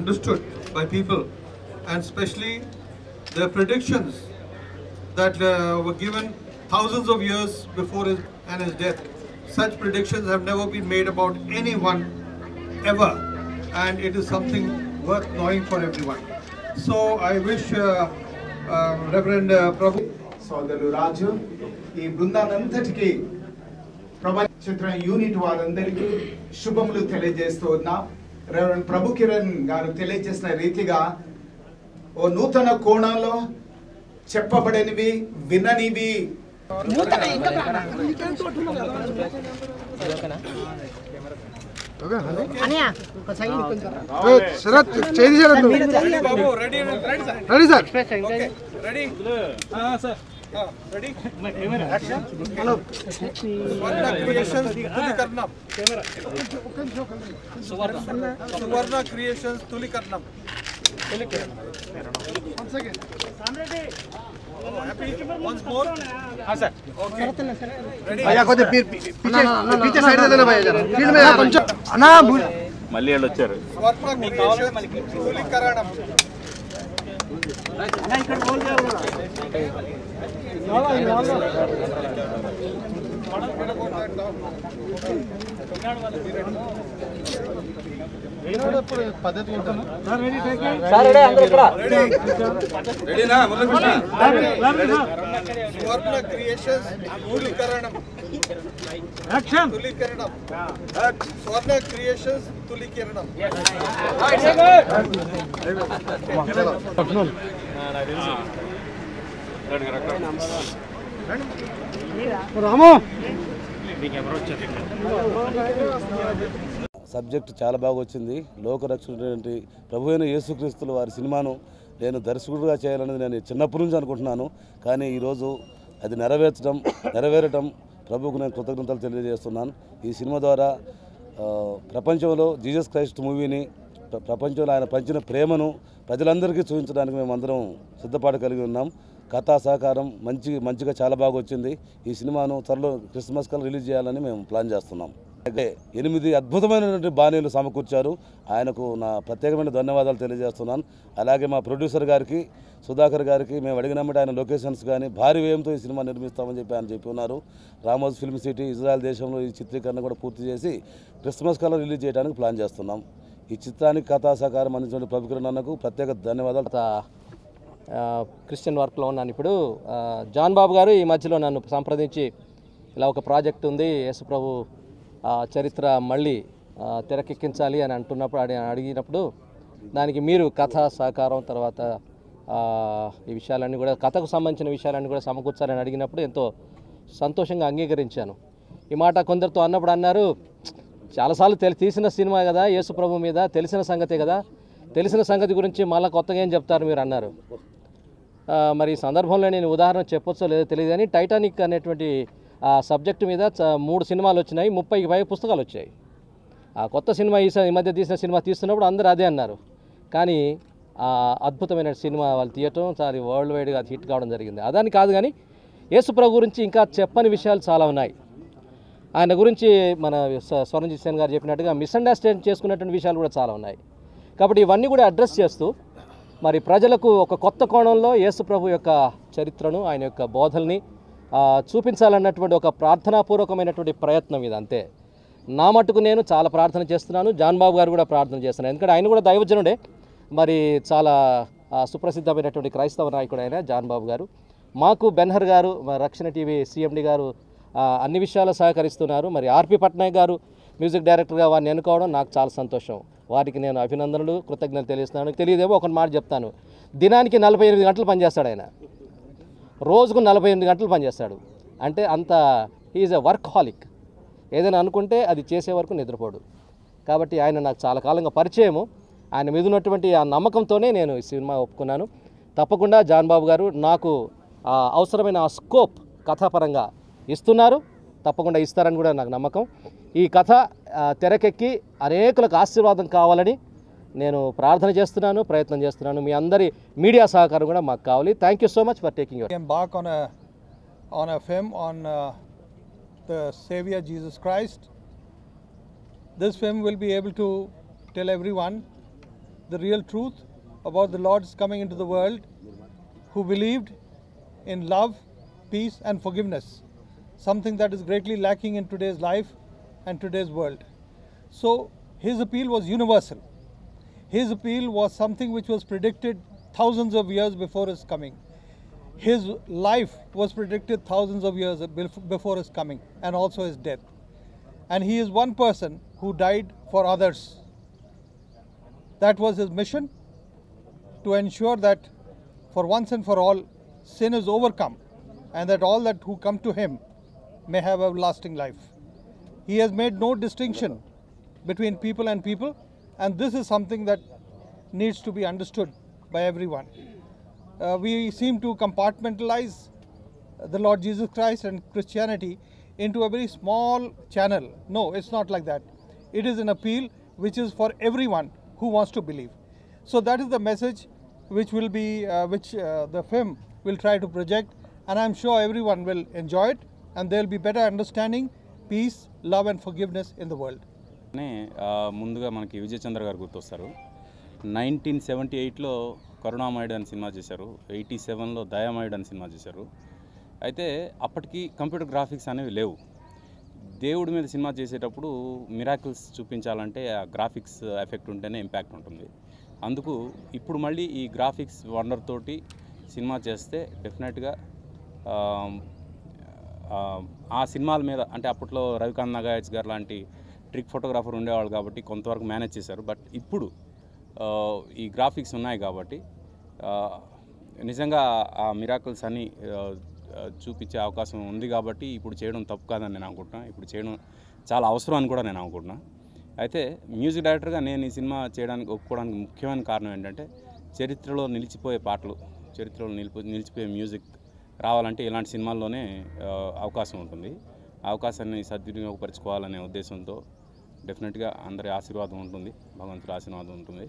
understood by people, and especially the predictions that were given thousands of years before his death. Such predictions have never been made about anyone ever, and it is something worth knowing for everyone. So I wish Reverend Prabhu సోదరులు రాజు ఈ బృందానంతటికి ప్రపంచ చిత్ర unit వారందరికీ శుభములు తెలియజేస్తూ ఉన్నాం. Reverend ప్రభు కిరణ్ గారు తెలియజేసిన రీతిగా ఓ నూతన కోణంలో చెప్పబడనివి విననివి Suvarna Creations Tulikarnam. Happy once more. हाँ सर. Okay. भैया को पीछे साइड दे लेना भैया जरा फील्ड में కొంచెం అన్నా మళ్ళీ వాళ్ళు వచ్చారు. Suvarna Creations Tulikaranam. అన్నా ఇక్కడ బోల్ పద్ధతి Suvarna Creations Tulikaranam. Action. Tulikaranam. Suvarna Creations Tulikaranam. రాము సబ్జెక్ట్ చాలా బాగా వచ్చింది. లోకరక్షకుడైనటువంటి ప్రభు అయిన యేసుక్రీస్తుల వారి సినిమాను నేను దర్శకుడిగా చేయాలనేది నేను చిన్నప్పటి నుంచి అనుకుంటున్నాను. కానీ ఈరోజు అది నెరవేరటం ప్రభువుకు నేను కృతజ్ఞతలు తెలియజేస్తున్నాను. ఈ సినిమా ద్వారా ప్రపంచంలో జీసస్ క్రైస్ట్ మూవీని ప్రపంచంలో ఆయన పంచిన ప్రేమను ప్రజలందరికీ చూపించడానికి మేమందరం సిద్ధపాటు కలిగి ఉన్నాం. కథా సహకారం మంచిగా చాలా బాగా వచ్చింది. ఈ సినిమాను త్వరలో క్రిస్మస్ కల్లా రిలీజ్ చేయాలని మేము ప్లాన్ చేస్తున్నాం. అయితే 8 అద్భుతమైనటువంటి బాణీలు సమకూర్చారు. ఆయనకు నా ప్రత్యేకమైన ధన్యవాదాలు తెలియజేస్తున్నాను. అలాగే మా ప్రొడ్యూసర్ గారికి సుధాకర్ గారికి మేము అడిగినప్పుడు ఆయన లొకేషన్స్ కానీ భారీ వ్యయంతో ఈ సినిమా నిర్మిస్తామని ఆయన చెప్పి ఉన్నారు. రామోజ్ ఫిల్మ్ సిటీ ఇజ్రాయెల్ దేశంలో ఈ చిత్రీకరణ కూడా పూర్తి చేసి క్రిస్మస్ కల్లా రిలీజ్ చేయడానికి ప్లాన్ చేస్తున్నాం. ఈ చిత్రానికి కథా సహకారం అందించిన ప్రభు కిరణ్ అన్నకు ప్రత్యేక ధన్యవాదాలు. క్రిస్టియన్ వర్క్లో ఉన్నాను ఇప్పుడు. జాన్ బాబు గారు ఈ మధ్యలో నన్ను సంప్రదించి ఇలా ఒక ప్రాజెక్ట్ ఉంది, యేసుప్రభు చరిత్ర మళ్ళీ తెరకెక్కించాలి అని అడిగినప్పుడు దానికి మీరు కథా సహకారం తర్వాత ఈ విషయాలన్నీ కూడా కథకు సంబంధించిన విషయాలన్నీ కూడా సమకూర్చాలని అడిగినప్పుడు ఎంతో సంతోషంగా అంగీకరించాను. ఈ మాట కొందరితో అన్నప్పుడు అన్నారు, చాలాసార్లు తీసిన సినిమా కదా, యేసుప్రభు మీద తెలిసిన సంగతే కదా, తెలిసిన సంగతి గురించి మళ్ళీ కొత్తగా ఏం చెప్తారు మీరు అన్నారు. మరి ఈ సందర్భంలో నేను ఉదాహరణ చెప్పొచ్చో లేదో తెలియదు కానీ టైటానిక్ అనేటువంటి ఆ సబ్జెక్టు మీద 3 సినిమాలు వచ్చినాయి, 30కి పైగా పుస్తకాలు వచ్చాయి. ఆ కొత్త సినిమా ఈ మధ్య తీసిన సినిమా తీస్తున్నప్పుడు అందరూ అదే అన్నారు. కానీ అద్భుతమైన సినిమా వాళ్ళు తీయటం సారి వరల్డ్ వైడ్గా అది హిట్ కావడం జరిగింది. అదని కాదు కానీ యేసుప్రభు గురించి ఇంకా చెప్పని విషయాలు చాలా ఉన్నాయి. ఆయన గురించి మన స్వర్ణజిత్ సేన్ గారు చెప్పినట్టుగా మిస్అండర్స్టాండ్ చేసుకున్నటువంటి విషయాలు కూడా చాలా ఉన్నాయి. కాబట్టి ఇవన్నీ కూడా అడ్రస్ చేస్తూ మరి ప్రజలకు ఒక కొత్త కోణంలో యేసుప్రభు యొక్క చరిత్రను ఆయన యొక్క బోధల్ని చూపించాలన్నటువంటి ఒక ప్రార్థనాపూర్వకమైనటువంటి ప్రయత్నం ఇది. అంతే. నా మట్టుకు నేను చాలా ప్రార్థన చేస్తున్నాను, జాన్ బాబు గారు కూడా ప్రార్థన చేస్తున్నాను. ఎందుకంటే ఆయన కూడా దైవజనుడే, మరి చాలా సుప్రసిద్ధమైనటువంటి క్రైస్తవ నాయకుడు ఆయన జాన్ బాబు గారు. మాకు బెన్హర్ గారు రక్షణ టీవీ సిఎండి గారు అన్ని విషయాలు సహకరిస్తున్నారు. మరి ఆర్పి పట్నాయక్ గారు మ్యూజిక్ డైరెక్టర్గా వారిని ఎన్నుకోవడం నాకు చాలా సంతోషం. వారికి నేను అభినందనలు కృతజ్ఞతలు తెలియజేస్తున్నాను. తెలియదేమో ఒక మాట చెప్తాను, దినానికి 48 గంటలు పనిచేస్తాడు ఆయన, రోజుకు 48 గంటలు పనిచేస్తాడు. అంటే అంత హీఈస్ ఎ వర్క్ హాలిక్. ఏదైనా అనుకుంటే అది చేసే వరకు నిద్రపోడు. కాబట్టి ఆయన నాకు చాలా కాలంగా పరిచయము. ఆయన మీద ఉన్నటువంటి ఆ నమ్మకంతోనే నేను ఈ సినిమా ఒప్పుకున్నాను. తప్పకుండా జాన్ బాబు గారు నాకు అవసరమైన ఆ స్కోప్ కథాపరంగా ఇస్తున్నారు, తప్పకుండా ఇస్తారని కూడా నాకు నమ్మకం. ఈ కథ తెరకెక్కి అనేకులకు ఆశీర్వాదం కావాలని నేను ప్రార్థన చేస్తున్నాను, ప్రయత్నం చేస్తున్నాను. మీ అందరి మీడియా సహకారం కూడా మాకు కావాలి. Thank you so much for taking your embark on a film on the Savior Jesus Christ. This film will be able to tell everyone the real truth about the Lord's coming into the world, who believed in love, peace and forgiveness, something that is greatly lacking in today's life and today's world. So his appeal was universal. His appeal was something which was predicted thousands of years before his coming. His life was predicted thousands of years before his coming, and also his death. And he is one person who died for others. That was his mission, to ensure that for once and for all, sin is overcome, and that all that who come to him may have everlasting life. He has made no distinction between people and people, and this is something that needs to be understood by everyone. We seem to compartmentalize the Lord Jesus Christ and Christianity into a very small channel. No, it's not like that. It is an appeal which is for everyone who wants to believe. So that is the message which will be, the film will try to project, and I'm sure everyone will enjoy it, and there will be better understanding, peace, love and forgiveness in the world. ముందుగా మనకి విజయ్ చంద్ర గారు గుర్తొస్తారు. 1978లో కరుణామయుడు అని cinema చేశారు. 87లో దయామయుడు అని cinema చేశారు. అయితే అప్పటికి కంప్యూటర్ గ్రాఫిక్స్ అనేవి లేవు. దేవుడి మీద సినిమా చేసేటప్పుడు మిరాకిల్స్ చూపించాలంటే ఆ గ్రాఫిక్స్ ఎఫెక్ట్ ఉంటేనే ఇంపాక్ట్ ఉంటుంది. అందుకు ఇప్పుడు మళ్ళీ ఈ గ్రాఫిక్స్ వండర్ తోటి సినిమా చేస్తే డెఫినెట్గా ఆ సినిమాల మీద అంటే అప్పట్లో రవికాంత్ నాగాయచ్ గారు లాంటి ట్రిక్ ఫోటోగ్రాఫర్ ఉండేవాళ్ళు కాబట్టి కొంతవరకు మేనేజ్ చేశారు. బట్ ఇప్పుడు ఈ గ్రాఫిక్స్ ఉన్నాయి కాబట్టి నిజంగా ఆ మిరాకిల్స్ అన్ని చూపించే అవకాశం ఉంది కాబట్టి ఇప్పుడు చేయడం తప్పు కాదని నేను అనుకుంటున్నాను. ఇప్పుడు చేయడం చాలా అవసరం అని కూడా నేను అనుకుంటున్నాను. అయితే మ్యూజిక్ డైరెక్టర్గా నేను ఈ సినిమా చేయడానికి ఒప్పుకోవడానికి ముఖ్యమైన కారణం ఏంటంటే చరిత్రలో నిలిచిపోయే పాటలు, చరిత్రలో నిలిచిపోయే మ్యూజిక్ రావాలంటే ఇలాంటి సినిమాల్లోనే అవకాశం ఉంటుంది. ఆ అవకాశాన్ని సద్వినియోగపరచుకోవాలనే ఉద్దేశంతో డెఫినెట్గా అందరి ఆశీర్వాదం ఉంటుంది, భగవంతుడి ఆశీర్వాదం ఉంటుంది.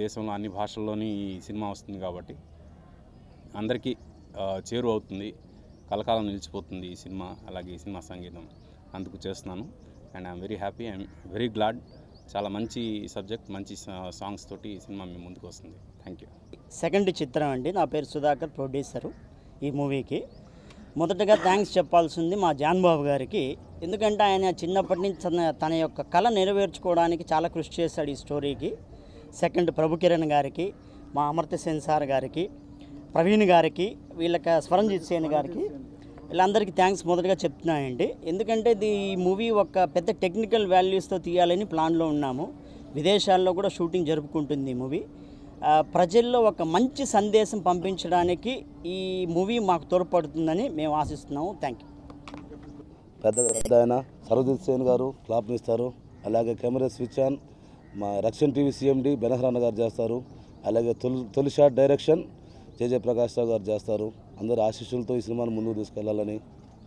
దేశంలో అన్ని భాషల్లోని ఈ సినిమా వస్తుంది కాబట్టి అందరికీ చేరువ అవుతుంది, కలకాలం నిలిచిపోతుంది ఈ సినిమా. అలాగే ఈ సినిమా సంగీతం అందుకు చేస్తున్నాను. And I'm very happy, I'm very glad. చాలా మంచి సబ్జెక్ట్, మంచి సాంగ్స్ తోటి ఈ సినిమా మీ ముందుకు వస్తుంది. Thank you. సెకండ్ చిత్రం అండి. నా పేరు సుధాకర్, ప్రొడ్యూసరు ఈ మూవీకి. మొదటగా థ్యాంక్స్ చెప్పాల్సింది మా జాన్ బాబు గారికి. ఎందుకంటే ఆయన చిన్నప్పటి నుంచి తన యొక్క కళ నెరవేర్చుకోవడానికి చాలా కృషి చేశాడు ఈ స్టోరీకి. సెకండ్ ప్రభుకిరణ్ గారికి, మా అమర్త్య సేన్ సార్ గారికి, ప్రవీణ్ గారికి, వీళ్ళకి స్వరంజిత్ సేన్ గారికి, వీళ్ళందరికీ థ్యాంక్స్ మొదటగా చెప్తున్నానండి. ఎందుకంటే ఈ మూవీ ఒక పెద్ద టెక్నికల్ వాల్యూస్తో తీయాలని ప్లాన్లో ఉన్నాము. విదేశాల్లో కూడా షూటింగ్ జరుపుకుంటుంది ఈ మూవీ. ప్రజల్లో ఒక మంచి సందేశం పంపించడానికి ఈ మూవీ మాకు తోడ్పడుతుందని మేము ఆశిస్తున్నాము. Thank you. పెద్ద ఆయన సర్వజిత్ సేన్ గారు క్లాప్ ఇస్తారు. అలాగే కెమెరా స్విచ్ ఆన్ మా రక్షణ్ టీవీ సిఎండి బెనహరాన్న గారు చేస్తారు. అలాగే తొలి షాట్ డైరెక్షన్ జేజే ప్రకాష్ రావు గారు చేస్తారు. అందరి ఆశీస్సులతో ఈ సినిమాను ముందుకు తీసుకెళ్లాలని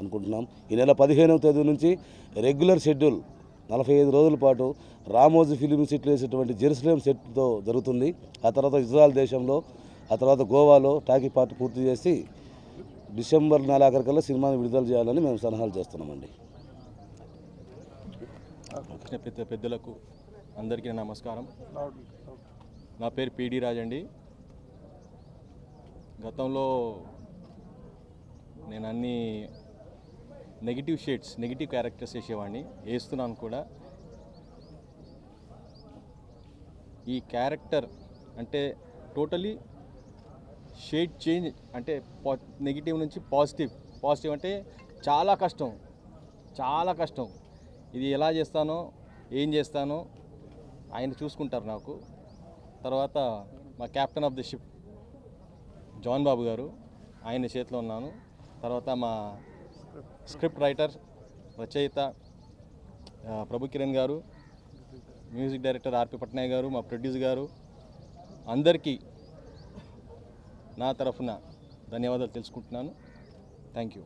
అనుకుంటున్నాం. ఈ నెల 15వ తేదీ నుంచి రెగ్యులర్ షెడ్యూల్ 45 రోజుల పాటు రామోజీ ఫిలిం సిటీలో వేసేటువంటి జెరూసలేం సెట్తో జరుగుతుంది. ఆ తర్వాత ఇజ్రాయెల్ దేశంలో, ఆ తర్వాత గోవాలో టాకీ పార్టీ పూర్తి చేసి డిసెంబర్ నెలాఖరికల్లా సినిమాని విడుదల చేయాలని మేము సలహాలు చేస్తున్నామండి. పెద్దలకు అందరికీ నమస్కారం. నా పేరు పిడి రాజ్ అండి. గతంలో నేను అన్ని నెగిటివ్ షేడ్స్, నెగిటివ్ క్యారెక్టర్స్ వేసేవాడిని, వేస్తున్నాను కూడా. ఈ క్యారెక్టర్ అంటే టోటలీ షేడ్ చేంజ్, అంటే నెగిటివ్ నుంచి పాజిటివ్ అంటే చాలా కష్టం. ఇది ఎలా చేస్తానో, ఏం చేస్తానో ఆయన చూసుకుంటారు నాకు. తర్వాత మా captain of the ship John Babu garu, ఆయన చేతిలో ఉన్నాను. తర్వాత మా స్క్రిప్ట్ రైటర్, రచయిత ప్రభుకిరణ్ గారు, మ్యూజిక్ డైరెక్టర్ ఆర్పి పట్నాయక్ గారు, మా ప్రొడ్యూసర్ గారు, అందరికీ నా తరఫున ధన్యవాదాలు తెలుసుకుంటున్నాను. Thank you.